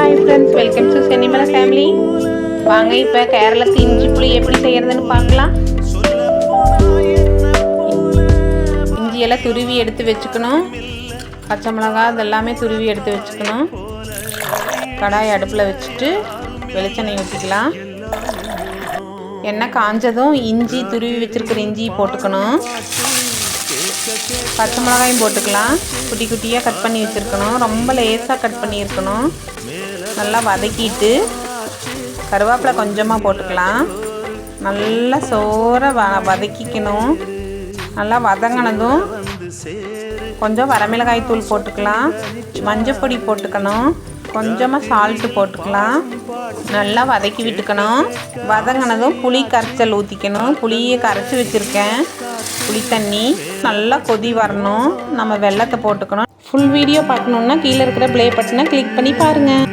Hi friends, welcome to Chennimalai family. வாங்க இப்போ கேரளத்து இஞ்சி புளி எப்படி செய்கிறதுன்னு பார்க்கலாம். இஞ்சியெல்லாம் துருவி எடுத்து வச்சுக்கணும். பச்சை மிளகாய் இதெல்லாமே துருவி எடுத்து வச்சுக்கணும். கடாய் அடுப்பில் வச்சுட்டு வெளிச்செண்ணெய் ஊற்றிக்கலாம். எண்ணெய் காஞ்சதும் இஞ்சி துருவி வச்சுருக்கிற இஞ்சி போட்டுக்கணும். பச்சை மிளகாயும் போட்டுக்கலாம். குட்டி குட்டியாக கட் பண்ணி வச்சுருக்கணும். ரொம்ப லேசாக கட் பண்ணியிருக்கணும். நல்லா வதக்கிட்டு கருவேப்பிலை கொஞ்சமாக போட்டுக்கலாம். நல்லா சோற வதக்கிக்கணும். நல்லா வதங்கினதும் கொஞ்சம் வரமிளகாய் தூள் போட்டுக்கலாம். மஞ்சள் பொடி போட்டுக்கணும். கொஞ்சமாக சால்ட்டு போட்டுக்கலாம். நல்லா வதக்கி விட்டுக்கணும். வதங்கினதும் புளி கரைச்சல் ஊற்றிக்கணும். புளியை கரைச்சி வச்சுருக்கேன். புளி தண்ணி நல்லா கொதி வரணும். நம்ம வெல்லத்தை போட்டுக்கணும். ஃபுல் வீடியோ பார்க்கணுன்னா கீழே இருக்கிற ப்ளே பட்டனை கிளிக் பண்ணி பாருங்கள்.